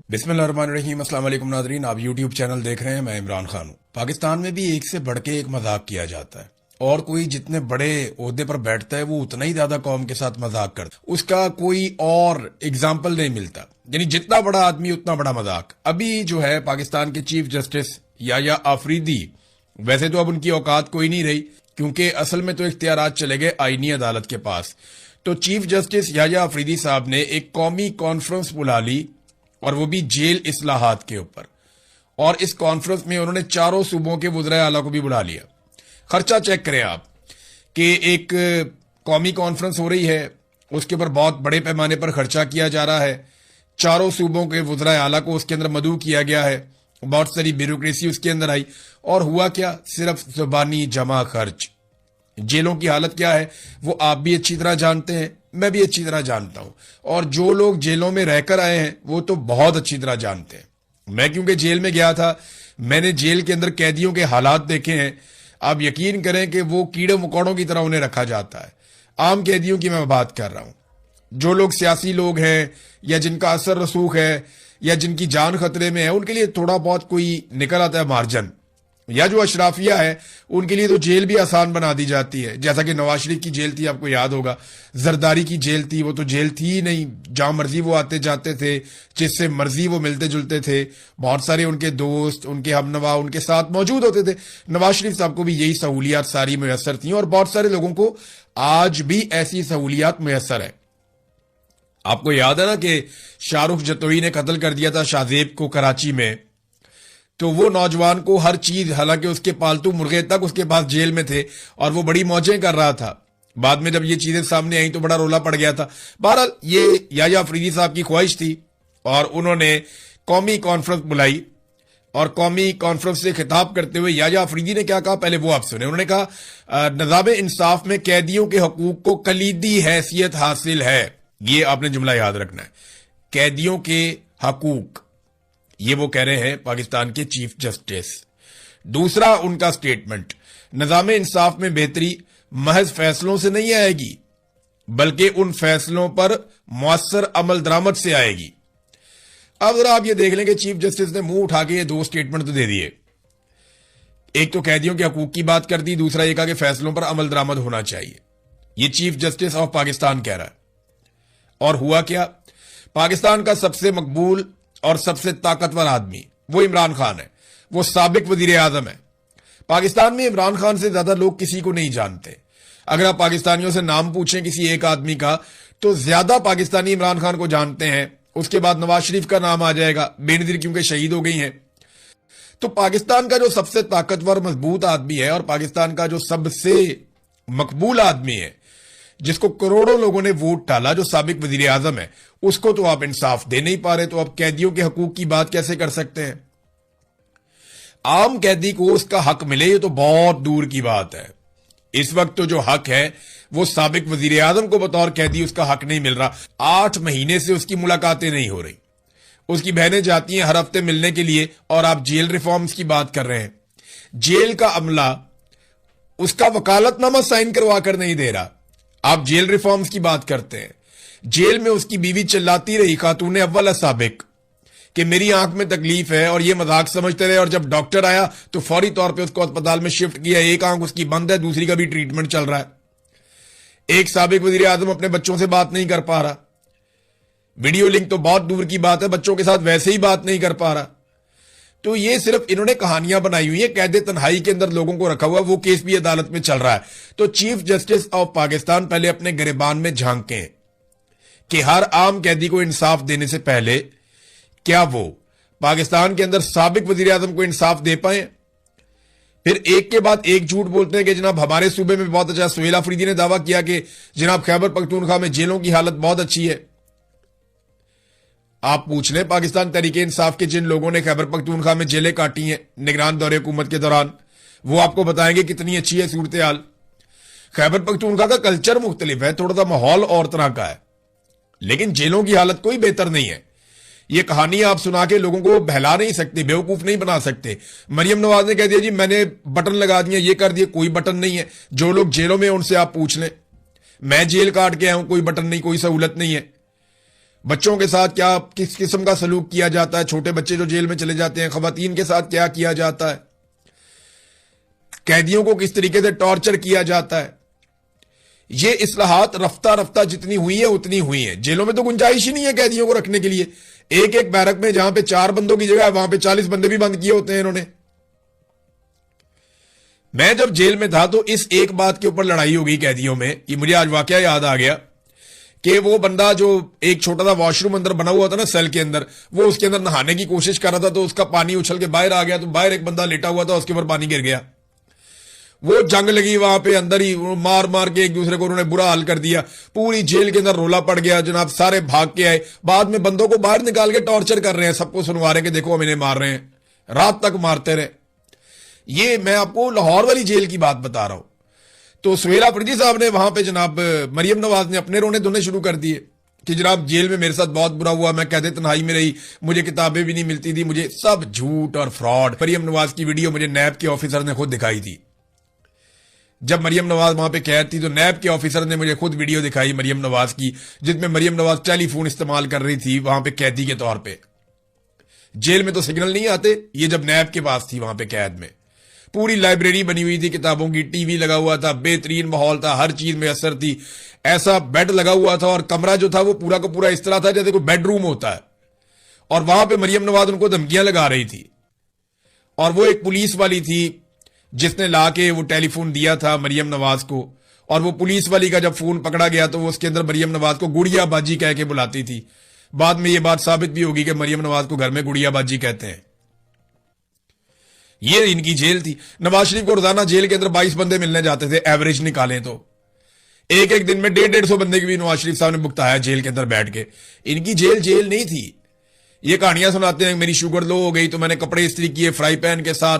बिस्मिल्लाहिर्रहमानिर्रहीम। अस्सलाम वालेकुम नाज़रीन, आप यूट्यूब चैनल देख रहे हैं। मैं इमरान खान हूँ। पाकिस्तान में भी एक से बढ़ के एक मजाक किया जाता है और कोई जितने बड़े ओहदे पर बैठता है वो उतना ही ज्यादा कौम के साथ मजाक करता है। उसका कोई और एग्जाम्पल नहीं मिलता, यानी जितना बड़ा आदमी उतना बड़ा मजाक। अभी जो है पाकिस्तान के चीफ जस्टिस याया आफरीदी, वैसे तो अब उनकी औकात कोई नहीं रही क्योंकि असल में तो इख्तियारात चले गए आईनी अदालत के पास। तो चीफ जस्टिस याया आफरीदी साहब ने एक कौमी कॉन्फ्रेंस बुला ली और वो भी जेल इस्लाहात के ऊपर। और इस कॉन्फ्रेंस में उन्होंने चारों सूबों के वज़राए आला को भी बुला लिया। खर्चा चेक करें आप कि एक कौमी कॉन्फ्रेंस हो रही है, उसके ऊपर बहुत बड़े पैमाने पर खर्चा किया जा रहा है। चारों सूबों के वज़राए आला को उसके अंदर मदऊ किया गया है, बहुत सारी ब्यूरोक्रेसी उसके अंदर आई और हुआ क्या, सिर्फ जुबानी जमा खर्च। जेलों की हालत क्या है वो आप भी अच्छी तरह जानते हैं, मैं भी अच्छी तरह जानता हूं, और जो लोग जेलों में रहकर आए हैं वो तो बहुत अच्छी तरह जानते हैं। मैं क्योंकि जेल में गया था, मैंने जेल के अंदर कैदियों के हालात देखे हैं। आप यकीन करें कि वो कीड़े मकोड़ों की तरह उन्हें रखा जाता है। आम कैदियों की मैं बात कर रहा हूं, जो लोग सियासी लोग हैं या जिनका असर रसूख है या जिनकी जान खतरे में है, उनके लिए थोड़ा बहुत कोई निकल आता है मार्जिन, या जो अशराफिया है उनके लिए तो जेल भी आसान बना दी जाती है। जैसा कि नवाज शरीफ की जेल थी, आपको याद होगा, जरदारी की जेल थी, वो तो जेल थी ही नहीं, जहां मर्जी वो आते जाते थे, जिससे मर्जी वो मिलते जुलते थे। बहुत सारे उनके दोस्त, उनके हमनवा उनके साथ मौजूद होते थे। नवाज शरीफ साहब को भी यही सहूलियात सारी मुयसर थी और बहुत सारे लोगों को आज भी ऐसी सहूलियात मुयसर है। आपको याद है ना कि शाहरुख जतोई ने कत्ल कर दिया था शाहजेब को कराची में, तो वो नौजवान को हर चीज, हालांकि उसके पालतू मुर्गे तक उसके पास जेल में थे और वो बड़ी मौजें कर रहा था। बाद में जब ये चीजें सामने आई तो बड़ा रोला पड़ गया था। बहरहाल ये याया अफरीदी साहब की ख्वाहिश थी और उन्होंने कौमी कॉन्फ्रेंस बुलाई और कौमी कॉन्फ्रेंस से खिताब करते हुए याया अफरीदी ने क्या कहा, पहले वो आप सुने। उन्होंने कहा निज़ाम इंसाफ में कैदियों के हकूक को कलीदी हैसियत हासिल है। ये आपने जुमला याद रखना है, कैदियों के हकूक, ये वो कह रहे हैं पाकिस्तान के चीफ जस्टिस। दूसरा उनका स्टेटमेंट, निज़ाम इंसाफ में बेहतरी महज फैसलों से नहीं आएगी बल्कि उन फैसलों पर मुअस्सर अमल दरामद से आएगी। अब जरा आप ये देख लें कि चीफ जस्टिस ने मुंह उठा के ये दो स्टेटमेंट तो दे दिए। एक तो कैदियों के हकूक की बात कर दी, दूसरा एक कि फैसलों पर अमल दरामद होना चाहिए। ये चीफ जस्टिस ऑफ पाकिस्तान कह रहा है। और हुआ क्या, पाकिस्तान का सबसे मकबूल और सबसे ताकतवर आदमी वो इमरान खान है, वो साबिक वजीर आजम है। पाकिस्तान में इमरान खान से ज्यादा लोग किसी को नहीं जानते। अगर आप पाकिस्तानियों से नाम पूछें किसी एक आदमी का तो ज्यादा पाकिस्तानी इमरान खान को जानते हैं, उसके बाद नवाज शरीफ का नाम आ जाएगा, बेनजीर क्योंकि शहीद हो गई हैं। तो पाकिस्तान का जो सबसे ताकतवर मजबूत आदमी है और पाकिस्तान का जो सबसे मकबूल आदमी है, जिसको करोड़ों लोगों ने वोट डाला, जो साबिक वजीर आजम है, उसको तो आप इंसाफ दे नहीं पा रहे। तो आप कैदियों के हकूक की बात कैसे कर सकते हैं? आम कैदी को उसका हक मिले ये तो बहुत दूर की बात है। इस वक्त तो जो हक है वो साबिक वजीर आजम को बतौर कैदी उसका हक नहीं मिल रहा। 8 महीने से उसकी मुलाकातें नहीं हो रही, उसकी बहनें जाती हैं हर हफ्ते मिलने के लिए, और आप जेल रिफॉर्म्स की बात कर रहे हैं। जेल का अमला उसका वकालतनामा साइन करवा कर नहीं दे रहा, आप जेल रिफॉर्म्स की बात करते हैं। जेल में उसकी बीवी चिल्लाती रही, खातून अव्वल साबिक, कि मेरी आंख में तकलीफ है, और ये मजाक समझते रहे। और जब डॉक्टर आया तो फौरी तौर पे उसको अस्पताल में शिफ्ट किया। एक आंख उसकी बंद है, दूसरी का भी ट्रीटमेंट चल रहा है। एक साबिक वजीर आजम अपने बच्चों से बात नहीं कर पा रहा, वीडियो लिंक तो बहुत दूर की बात है, बच्चों के साथ वैसे ही बात नहीं कर पा रहा। तो ये सिर्फ इन्होंने कहानियां बनाई हुई है, कैदे तन्हाई के अंदर लोगों को रखा हुआ, वो केस भी अदालत में चल रहा है। तो चीफ जस्टिस ऑफ पाकिस्तान पहले अपने गिरेबान में झांकें कि हर आम कैदी को इंसाफ देने से पहले क्या वो पाकिस्तान के अंदर साबिक वजीर आजम को इंसाफ दे पाए। फिर एक के बाद एक झूठ बोलते हैं कि जनाब हमारे सूबे में बहुत अच्छा। सुहेल अफरीदी ने दावा किया कि जनाब खैबर पख्तूनख्वा में जेलों की हालत बहुत अच्छी है। आप पूछ लें पाकिस्तान तहरीके इंसाफ के जिन लोगों ने खैबर पख्तूनख्वा में जेलें काटी हैं निगरान दौरे हुकूमत के दौरान, वो आपको बताएंगे कितनी अच्छी है सूरत हाल। खैबर पख्तूनख्वा का कल्चर मुख्तलिफ है, थोड़ा सा माहौल और तरह का है, लेकिन जेलों की हालत कोई बेहतर नहीं है। ये कहानी आप सुना के लोगों को बहला नहीं सकते, बेवकूफ नहीं बना सकते। मरियम नवाज ने कह दिया जी मैंने बटन लगा दिया, ये कर दिया, कोई बटन नहीं है। जो लोग जेलों में उनसे आप पूछ लें, मैं जेल काट के आया हूं, कोई बटन नहीं, कोई सहूलत नहीं है। बच्चों के साथ क्या किस किस्म का सलूक किया जाता है, छोटे बच्चे जो जेल में चले जाते हैं, खवातीन के साथ क्या किया जाता है, कैदियों को किस तरीके से टॉर्चर किया जाता है। ये इस्लाहात रफ्ता रफ्ता जितनी हुई है उतनी हुई है। जेलों में तो गुंजाइश ही नहीं है कैदियों को रखने के लिए। एक एक बैरक में जहां पे 4 बंदों की जगह है वहां पे 40 बंदे भी बंद किए होते हैं इन्होंने। मैं जब जेल में था तो इस एक बात के ऊपर लड़ाई हो गई कैदियों में। ये मुझे आज वाकया याद आ गया कि वो बंदा जो एक छोटा सा वॉशरूम अंदर बना हुआ था ना सेल के अंदर, वो उसके अंदर नहाने की कोशिश कर रहा था तो उसका पानी उछल के बाहर आ गया, तो बाहर एक बंदा लेटा हुआ था, उसके ऊपर पानी गिर गया। वो जंग लगी वहां पे अंदर ही, मार मार के एक दूसरे को उन्होंने बुरा हाल कर दिया। पूरी जेल के अंदर रोला पड़ गया जनाब, सारे भाग के आए। बाद में बंदों को बाहर निकाल के टॉर्चर कर रहे हैं, सबको सुनवा रहे हैं कि देखो हम इन्हें मार रहे हैं, रात तक मारते रहे। ये मैं आपको लाहौर वाली जेल की बात बता रहा हूं। तो सुहेल अफरीदी साहब ने वहां पे जनाब मरियम नवाज ने अपने रोने धोने शुरू कर दिए कि जनाब जेल में मेरे साथ बहुत बुरा हुआ, मैं कैदे तन्हाई में रही, मुझे किताबें भी नहीं मिलती थी, मुझे सब झूठ और फ्रॉड। मरियम नवाज की वीडियो मुझे नैब के ऑफिसर ने खुद दिखाई थी। जब मरियम नवाज वहां पे कैद थी तो नैब के ऑफिसर ने मुझे खुद वीडियो दिखाई मरियम नवाज की, जिसमें मरियम नवाज टेलीफोन इस्तेमाल कर रही थी वहां पे कैदी के तौर पे। जेल में तो सिग्नल नहीं आते, ये जब नैब के पास थी वहां पे कैद में। पूरी लाइब्रेरी बनी हुई थी किताबों की, टीवी लगा हुआ था, बेहतरीन माहौल था, हर चीज में असर थी। ऐसा बेड लगा हुआ था और कमरा जो था वो पूरा का पूरा इस तरह था जैसे कोई बेडरूम होता है। और वहां पे मरियम नवाज उनको धमकियां लगा रही थी। और वो एक पुलिस वाली थी जिसने लाके वो टेलीफोन दिया था मरियम नवाज को। और वो पुलिस वाली का जब फोन पकड़ा गया तो वो उसके अंदर मरियम नवाज को गुड़िया बाजी कह के बुलाती थी। बाद में ये बात साबित भी होगी कि मरियम नवाज को घर में गुड़िया बाजी कहते हैं। ये इनकी जेल थी। नवाज शरीफ को रोजाना जेल के अंदर 22 बंदे मिलने जाते थे, एवरेज निकालें तो एक एक दिन में 150-150 बंदे की भी नवाज शरीफ साहब ने भुगताया जेल के अंदर बैठ के। इनकी जेल जेल नहीं थी। ये कहानियां सुनाते हैं, मेरी शुगर लो हो गई तो मैंने कपड़े इस्त्री किए फ्राई पैन के साथ,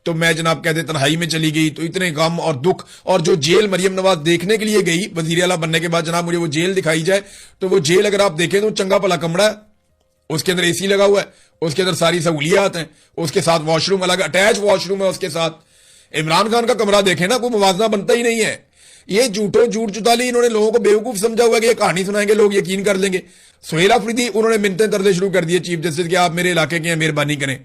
तो मैं जनाब कहते तन्हाई में चली गई, तो इतने गम और दुख। और जो जेल मरियम नवाज देखने के लिए गई वजीर आला बनने के बाद, जनाब मुझे वो जेल दिखाई जाए तो वो जेल अगर आप देखें तो चंगा भला कमरा है, उसके अंदर एसी लगा हुआ है, उसके अंदर सारी सहूलियात हैं, उसके साथ वॉशरूम अलग अटैच वॉशरूम है उसके साथ। इमरान खान का कमरा देखें ना, कोई मुवाजना बनता ही नहीं है। ये झूठ चुताली इन्होंने लोगों को बेवकूफ समझा हुआ कि ये कहानी सुनाएंगे लोग यकीन कर लेंगे। सुहेल अफरीदी उन्होंने मिन्नतें तरले शुरू कर दिए चीफ जस्टिस कि आप मेरे इलाके के हैं, मेहरबानी करें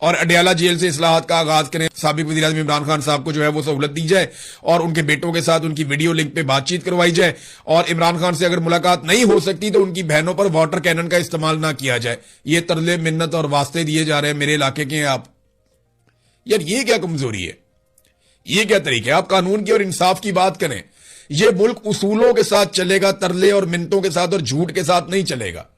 और अडयाला जेल से इस्लाहात का आगाज करें। साबिक वज़ीर आज़म इमरान खान साहब को जो है वो सहूलत दी जाए और उनके बेटों के साथ उनकी वीडियो लिंक पे बातचीत करवाई जाए। और इमरान खान से अगर मुलाकात नहीं हो सकती तो उनकी बहनों पर वाटर कैनन का इस्तेमाल ना किया जाए। ये तरले मिन्नत और वास्ते दिए जा रहे हैं, मेरे इलाके के हैं आप। यार ये क्या कमजोरी है, ये क्या तरीका है? आप कानून की और इंसाफ की बात करें। ये मुल्क उसूलों के साथ चलेगा, तरले और मिन्नतों के साथ और झूठ के साथ नहीं चलेगा।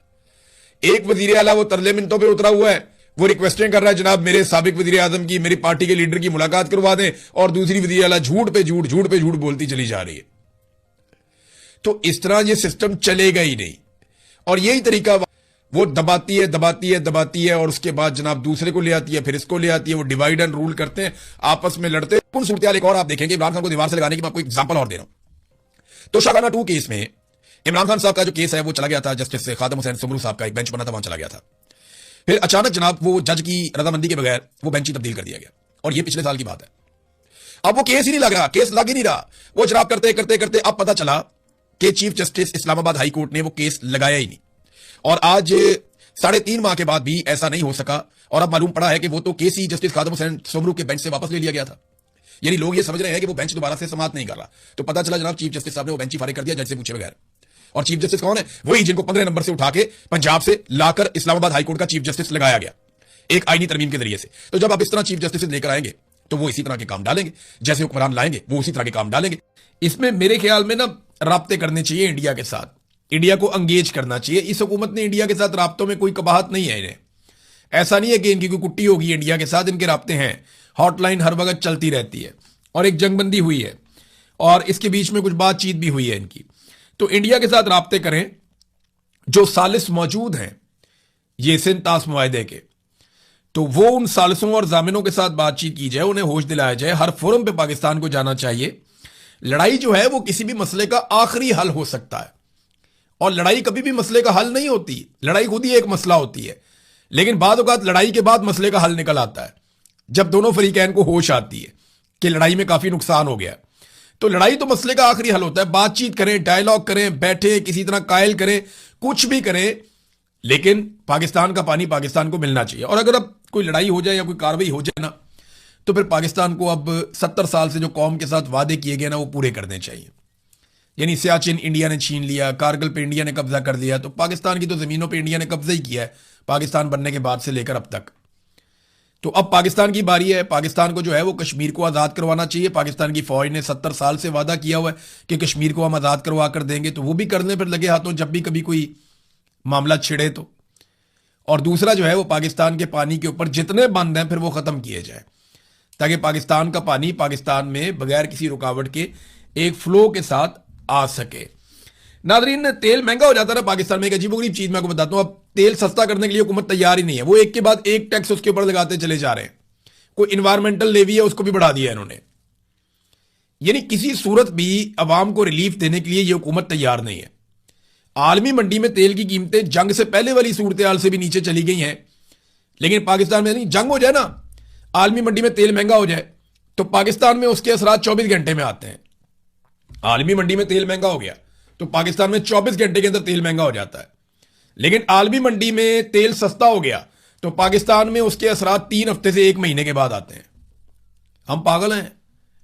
एक वजीर आला वो तरले मिन्नतों पर उतरा हुआ है, वो रिक्वेस्टें कर रहा है जनाब मेरे साबिक वजीर आजम की, मेरी पार्टी के लीडर की मुलाकात करवा दें, और दूसरी वजीर आला झूठ पे झूठ बोलती चली जा रही है। तो इस तरह ये सिस्टम चलेगा ही नहीं। और यही तरीका वो दबाती है और उसके बाद जनाब दूसरे को ले आती है, फिर इसको ले आती है, वो डिवाइड एंड रूल करते हैं, आपस में लड़ते हैं। कौन सूरत एक और आप देखेंगे इमरान खान को दीवार से लगाने की। मैं आपको एग्जांपल और दे रहा हूं। तो शाहगाना 2 केस में इमरान खान साहब का जो केस है वो चला गया था जस्टिस खादम हुसैन सुमरू साहब का एक बेंच बना था, वहां चला गया था। फिर अचानक जनाब वो जज की रजामंदी के बगैर वो बेंच ही तब्दील कर दिया गया, और ये पिछले साल की बात है। अब वो केस ही नहीं लग रहा, केस लग ही नहीं रहा। वो जनाब करते अब पता चला कि chief justice Islamabad high court ने वो केस लगाया ही नहीं। और आज 3.5 माह के बाद भी ऐसा नहीं हो सका, और अब मालूम पड़ा है कि वो तो केस ही जस्टिस खादम हुसैन सुमरू के बेंच से वापस ले लिया गया था। यानी लोग ये समझ रहे हैं कि वो बेंच दोबारा से समाप्त नहीं कर रहा। तो पता चला जनाब चीफ जस्टिस साहब ने वो बेंच ही फारिग कर दिया जज से पूछे बगैर। और चीफ जस्टिस कौन है? वही जिनको 15 नंबर से उठा के पंजाब से लाकर इस्लामाबाद हाईकोर्ट का चीफ जस्टिस लगाया गया एक आईनी तरमीम के जरिए से। तो जब आप इस तरह चीफ जस्टिस लेकर आएंगे तो वो इसी तरह के काम डालेंगे, जैसे हुक्मरान लाएंगे वो उसी तरह के काम डालेंगे। इसमें मेरे ख्याल में ना राब्ते करने चाहिए इंडिया के साथ, इंडिया को अंगेज करना चाहिए। इस हुकूमत ने इंडिया के साथ राब्तों में कोई कबाहत नहीं है इन्हें। ऐसा नहीं है कि इनकी कोई कुट्टी होगी इंडिया के साथ, इनके राब्ते हैं, हॉटलाइन हर वक्त चलती रहती है, और एक जंगबंदी हुई है, और इसके बीच में कुछ बातचीत भी हुई है इनकी। तो इंडिया के साथ राब्ते करें। जो सालिस मौजूद हैं ये सिंध ताश मुआहदे के, तो वो उन सालिसों और जामिनों के साथ बातचीत की जाए, उन्हें होश दिलाया जाए। हर फोरम पे पाकिस्तान को जाना चाहिए। लड़ाई जो है वो किसी भी मसले का आखिरी हल हो सकता है, और लड़ाई कभी भी मसले का हल नहीं होती। लड़ाई खुद ही एक मसला होती है, लेकिन बाद औक़ात लड़ाई के बाद मसले का हल निकल आता है, जब दोनों फरीकैन को होश आती है कि लड़ाई में काफी नुकसान हो गया। तो लड़ाई तो मसले का आखिरी हल होता है, बातचीत करें, डायलॉग करें, बैठे किसी तरह कायल करें, कुछ भी करें, लेकिन पाकिस्तान का पानी पाकिस्तान को मिलना चाहिए। और अगर अब कोई लड़ाई हो जाए या कोई कार्रवाई हो जाए ना, तो फिर पाकिस्तान को अब 70 साल से जो कौम के साथ वादे किए गए ना, वो पूरे करने चाहिए। यानी सियाचिन इंडिया ने छीन लिया, कारगिल पे इंडिया ने कब्जा कर लिया, तो पाकिस्तान की तो जमीनों पे इंडिया ने कब्जा ही किया है पाकिस्तान बनने के बाद से लेकर अब तक। तो अब पाकिस्तान की बारी है, पाकिस्तान को जो है वो कश्मीर को आज़ाद करवाना चाहिए। पाकिस्तान की फौज ने 70 साल से वादा किया हुआ है कि कश्मीर को हम आज़ाद करवा कर देंगे, तो वो भी करने पर लगे हाथों जब भी कभी कोई मामला छिड़े तो। और दूसरा जो है वो पाकिस्तान के पानी के ऊपर जितने बंद हैं फिर वो ख़त्म किए जाए, ताकि पाकिस्तान का पानी पाकिस्तान में बगैर किसी रुकावट के एक फ्लो के साथ आ सके। नादरीन, तेल महंगा हो जाता है ना पाकिस्तान में, एक अजीबोगरीब चीज मैं आपको बताता हूं। अब तेल सस्ता करने के लिए हुकूमत तैयार ही नहीं है, वो एक के बाद एक टैक्स उसके ऊपर लगाते चले जा रहे हैं। कोई इन्वायरमेंटल लेवी है उसको भी बढ़ा दिया इन्होंने। यानी किसी सूरत भी अवाम को रिलीफ देने के लिए ये हुकूमत तैयार नहीं है। आलमी मंडी में तेल की कीमतें जंग से पहले वाली सूरत हाल से भी नीचे चली गई हैं, लेकिन पाकिस्तान में नहीं। जंग हो जाए ना, आलमी मंडी में तेल महंगा हो जाए, तो पाकिस्तान में उसके असरात 24 घंटे में आते हैं। आलमी मंडी में तेल महंगा हो गया तो पाकिस्तान में 24 घंटे के अंदर तेल महंगा हो जाता है। लेकिन आलमी मंडी में तेल सस्ता हो गया तो पाकिस्तान में उसके असरात 3 हफ्ते से 1 महीने के बाद आते हैं। हम पागल हैं,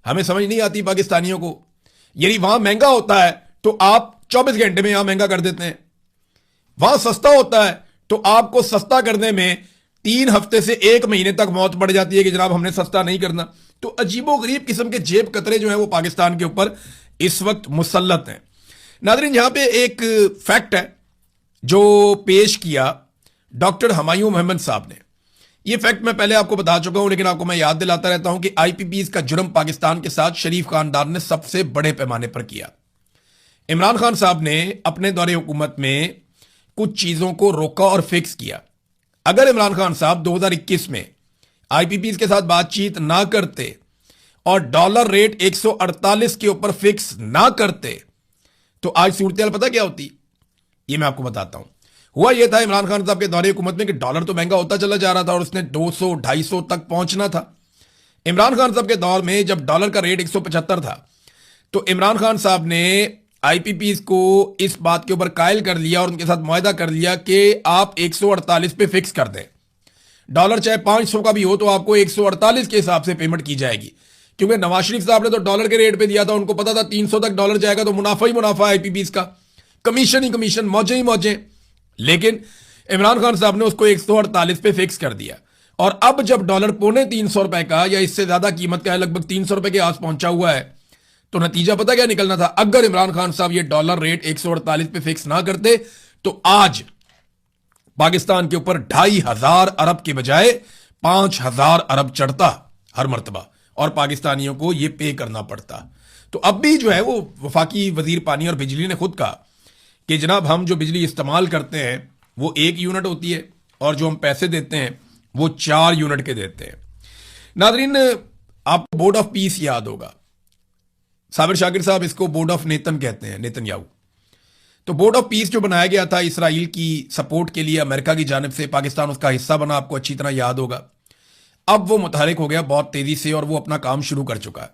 हमें समझ नहीं आती पाकिस्तानियों को। यानी वहां महंगा होता है तो आप 24 घंटे में यहां महंगा कर देते हैं, वहां सस्ता होता है तो आपको सस्ता करने में 3 हफ्ते से 1 महीने तक मौत पड़ जाती है कि जनाब हमने सस्ता नहीं करना। तो अजीबो गरीब किस्म के जेब कतरे जो है वो पाकिस्तान के ऊपर इस वक्त मुसल्लत हैं। नादरीन, यहां पे एक फैक्ट है जो पेश किया डॉक्टर हुमायूं मोहम्मद साहब ने। यह फैक्ट मैं पहले आपको बता चुका हूं, लेकिन आपको मैं याद दिलाता रहता हूं कि आईपीपीज का जुर्म पाकिस्तान के साथ शरीफ खानदान ने सबसे बड़े पैमाने पर किया। इमरान खान साहब ने अपने दौरे हुकूमत में कुछ चीजों को रोका और फिक्स किया। अगर इमरान खान साहब 2021 में आईपीपीज के साथ बातचीत ना करते और डॉलर रेट 148 के ऊपर फिक्स ना करते तो आज सूरत पता क्या होती, ये मैं आपको बताता हूं। हुआ यह था इमरान खान साहब के दौरे हुकूमत में कि डॉलर तो महंगा होता चला जा रहा था और उसने 200-250 तक पहुंचना था। इमरान खान साहब के दौर में जब डॉलर का रेट 175 था तो इमरान खान साहब ने आईपीपीज को इस बात के ऊपर कायल कर लिया और उनके साथ मुआहदा कर लिया कि आप 148 पे फिक्स कर दें। डॉलर चाहे 500 का भी हो तो आपको 148 के हिसाब से पेमेंट की जाएगी, क्योंकि नवाज शरीफ साहब ने तो डॉलर के रेट पे दिया था, उनको पता था 300 तक डॉलर जाएगा तो मुनाफा ही मुनाफा आईपीपीज का, कमीशन ही कमीशन, मौजे ही मौजे। लेकिन इमरान खान साहब ने उसको 148 पे फिक्स कर दिया। और अब जब डॉलर 350 रुपए का या इससे ज्यादा कीमत का है, लगभग 300 रुपए के आस पहुंचा हुआ है, तो नतीजा पता क्या निकलना था। अगर इमरान खान साहब ये डॉलर रेट 148 पे फिक्स ना करते तो आज पाकिस्तान के ऊपर 2500 अरब के बजाय 5000 अरब चढ़ता हर मर्तबा और पाकिस्तानियों को यह पे करना पड़ता। तो अब भी जो है वो वफाकी वजीर पानी और बिजली ने खुद कहा कि जनाब हम जो बिजली इस्तेमाल करते हैं वो 1 यूनिट होती है और जो हम पैसे देते हैं वो 4 यूनिट के देते हैं। नादरीन, आपको बोर्ड ऑफ पीस याद होगा, साबिर शाकिर साहब इसको बोर्ड ऑफ नेतन कहते हैं, नेतन्याहू। तो बोर्ड ऑफ पीस जो बनाया गया था इसराइल की सपोर्ट के लिए अमेरिका की जानिब से, पाकिस्तान उसका हिस्सा बना, आपको अच्छी तरह याद होगा। अब वो मुतहरिक हो गया बहुत तेजी से और वो अपना काम शुरू कर चुका है।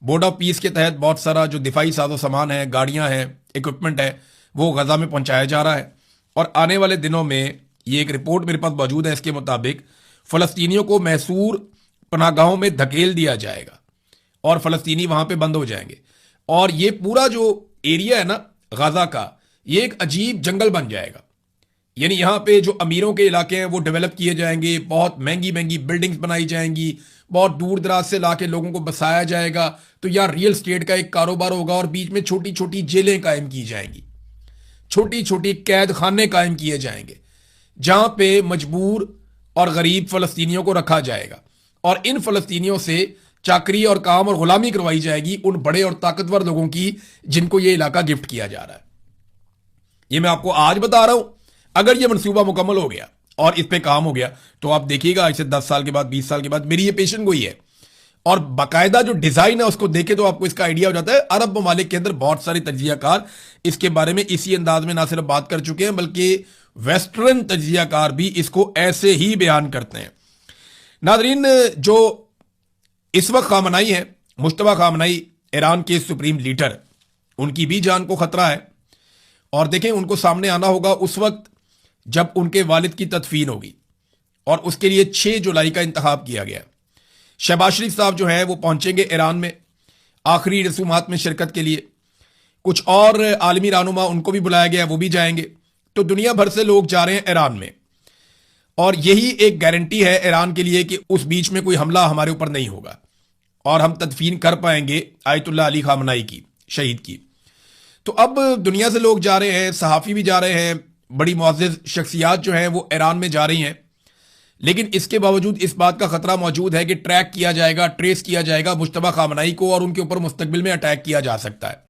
बोर्ड ऑफ पीस के तहत बहुत सारा जो दिफाई साजो सामान है, गाड़ियां हैं, इक्विपमेंट है, वो गजा में पहुंचाया जा रहा है। और आने वाले दिनों में ये एक रिपोर्ट मेरे पास मौजूद है, इसके मुताबिक फलस्तीनियों को मैसूर पनाहगाहों में धकेल दिया जाएगा और फलस्तीनी वहां पे बंद हो जाएंगे। और ये पूरा जो एरिया है ना गजा का, ये एक अजीब जंगल बन जाएगा। यानी यहां पे जो अमीरों के इलाके हैं वो डेवलप किए जाएंगे, बहुत महंगी महंगी बिल्डिंग्स बनाई जाएंगी, बहुत दूर दराज से लाके लोगों को बसाया जाएगा। तो यार रियल स्टेट का एक कारोबार होगा और बीच में छोटी छोटी जेलें कायम की जाएंगी, छोटी छोटी कैद खाने कायम किए जाएंगे जहां पे मजबूर और गरीब फलस्तीनियों को रखा जाएगा और इन फलस्तीनियों से चाकरी और काम और गुलामी करवाई जाएगी उन बड़े और ताकतवर लोगों की जिनको ये इलाका गिफ्ट किया जा रहा है। ये मैं आपको आज बता रहा हूं। अगर ये मनसूबा मुकम्मल हो गया और इस पे काम हो गया तो आप देखिएगा आज से 10 साल के बाद, 20 साल के बाद, मेरी ये पेशन गोई है। और बाकायदा जो डिजाइन है उसको देखे तो आपको इसका आइडिया हो जाता है। अरब ममालिक के अंदर बहुत सारे तज्जियाकार इसके बारे में इसी अंदाज में ना सिर्फ बात कर चुके हैं, बल्कि वेस्टर्न तज्जियाकार भी इसको ऐसे ही बयान करते हैं। नादरीन, जो इस वक्त खामनाई है, मुश्तबा खामनाई ईरान के सुप्रीम लीडर, उनकी भी जान को खतरा है। और देखें, उनको सामने आना होगा उस वक्त जब उनके वालिद की तदफीन होगी, और उसके लिए 6 जुलाई का इंतखाब किया गया। शहबाज शरीफ साहब जो हैं वो पहुंचेंगे ईरान में आखिरी रसूमात में शिरकत के लिए। कुछ और आलमी रहनुमा, उनको भी बुलाया गया, वो भी जाएंगे। तो दुनिया भर से लोग जा रहे हैं ईरान में, और यही एक गारंटी है ईरान के लिए कि उस बीच में कोई हमला हमारे ऊपर नहीं होगा और हम तदफीन कर पाएंगे आयतुल्लाह अली खामनाई की, शहीद की। तो अब दुनिया से लोग जा रहे हैं, सहाफ़ी भी जा रहे हैं, बड़ी मुअज़्ज़ज़ शख्सियात जो हैं वो ईरान में जा रही हैं। लेकिन इसके बावजूद इस बात का खतरा मौजूद है कि ट्रैक किया जाएगा, ट्रेस किया जाएगा मुज्तबा खामनाई को, और उनके ऊपर मुस्तकबिल में अटैक किया जा सकता है।